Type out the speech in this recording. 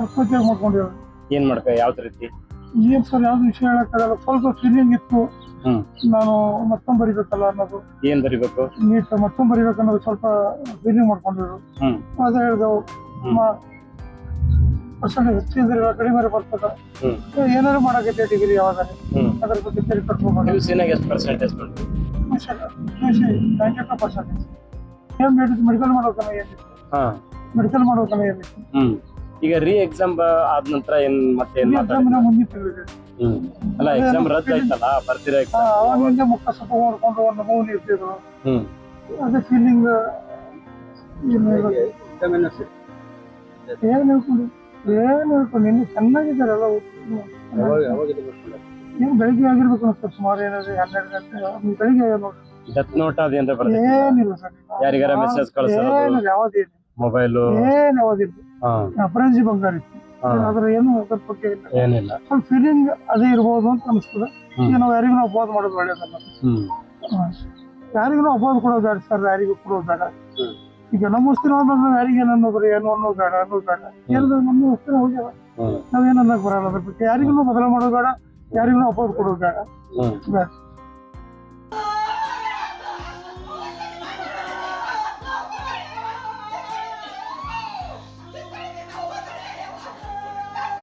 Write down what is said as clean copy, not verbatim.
ಆತ್ಮಹತ್ಯೆ ಮಾಡ್ಕೊಂಡಿರೋ. ಏನ್ ಮಾಡ್ಕ ಯಾವ್ದು ರೀತಿ? ಏನ್ ಸರ್ ಯಾವ್ದು ವಿಷಯ ಹೇಳಕ್ಕಾಗಲ್ಲ. ಸ್ವಲ್ಪ ಫೀಲಿಂಗ್ ಇತ್ತು, ನಾನು ಮತ್ತೊಂದು ಬರಿಬೇಕಲ್ಲ ಅನ್ನೋದು. ಏನ್ ಬರಿಬೇಕು? ನೀಟ್ ಮತ್ತೊಂದು ಬರಿಬೇಕನ್ನೋದು ಸ್ವಲ್ಪ ಫೀಲಿಂಗ್ ಮಾಡ್ಕೊಂಡಿರು. ಅದೇ ಹೇಳ್ದೆವು ಪರ್ಸೆಂಟೇಜ್ ಹೆಚ್ಚಿದ್ರೆ ಕಡಿಮೆ ಬರ್ತದ. ಏನಾದ್ರು ಮಾಡಕೈತೆ ಡಿಗ್ರಿ ಯಾವಾಗ ಅದ್ರ ಬಗ್ಗೆ ತೆರಿ ಕಟ್ಕೋಬೋದು. ಎಷ್ಟು ಪರ್ಸೆಂಟೇಜ್ ಬಂತು? 92%. ಏನ್ ಮೆಡಿಕಲ್ ಮಾಡೋಕಲ್ಲ ಏನಿತ್ತು, ಮೆಡಿಕಲ್ ಮಾಡೋಕಲ್ಲ ಏನಿತ್ತು. ಈಗ ರೀ ಎಕ್ಸಾಮ್ ಆದ ನಂತರ ಏನ್ ಮತ್ತೆ ಏನ್ ಮುಂದಿನ ತಿಂಗಳಿಗೆ ಅಲ್ಲ ಎಕ್ಸಾಮ್ ರದ್ದು ಆಯ್ತಲ್ಲ, ಬರ್ತೀರಾ? ಅವಾಗಿಂದ ಮುಖ ಸ್ವಲ್ಪ ಮಾಡ್ಕೊಂಡು ಒಂದು ನೋವು ಇರ್ತಿದ್ರು. ಅದೇ ಫೀಲಿಂಗ್ ಏನ್ ಹೇಳ್ಕೊಂಡು ಇನ್ನು ಚೆನ್ನಾಗಿದ್ದಾರೆ ಎಲ್ಲ. ಏನ್ ಬೆಳಿಗ್ಗೆ ಆಗಿರ್ಬೇಕು ಸರ್, ಸುಮಾರು ಏನಾದ್ರು 12 ಗಂಟೆ ಬೆಳಿಗ್ಗೆ ನೋಡ್ರಿ. ಡೆತ್ ನೋಟ್ ಅದೇನ್ರ ಬರ್ತದೆ? ಏನಿಲ್ಲ ಸರ್, ಯಾರಿಗಾರ ಮೆಸೇಜ್ ಕಳ್ಸೋದು, ಯಾವ್ದೇನು ಮೊಬೈಲ್ ಏನ್ ಯಾವ್ದಿಲ್ಲ. ಅಪರಂಜಿ ಬಂಗಾರ ಇತ್ತು, ಆದ್ರೆ ಏನು ಅದ್ರ ಬಗ್ಗೆ ಏನಿಲ್ಲ. ಸ್ವಲ್ಪ ಫೀಲಿಂಗ್ ಅದೇ ಇರ್ಬೋದು ಅಂತ ಅನಿಸ್ತದೆ. ಈಗ ನಾವು ಯಾರಿಗೂ ಅಪವಾದ ಮಾಡೋದು ಒಳ್ಳೇದಲ್ಲ. ಯಾರಿಗೂ ಅಪವಾದ ಕೊಡೋದು ಬೇಡ ಸರ್, ಯಾರಿಗೂ ಕೊಡೋದು ಬೇಡ. ಈಗ ನಮ್ಮ ವಸ್ತಿನ ಯಾರಿಗೆ ಏನನ್ನೋದ್ರು ಏನು ಅನ್ನೋದು ಬೇಡ, ಅನ್ನೋದು ಬೇಡ. ಏನದು ನಮ್ಮ ವಸ್ತಿನ ಹೋಗ್ಯಾವ, ನಾವೇನು ಅನ್ನಕ್ ಬರಲ್ಲ. ಅದ್ರ ಬಗ್ಗೆ ಯಾರಿಗೂ ಬದಲು ಮಾಡೋದು ಬೇಡ, ಯಾರಿಗೂ ಅಪವಾದ ಕೊಡೋದು ಬೇಡ.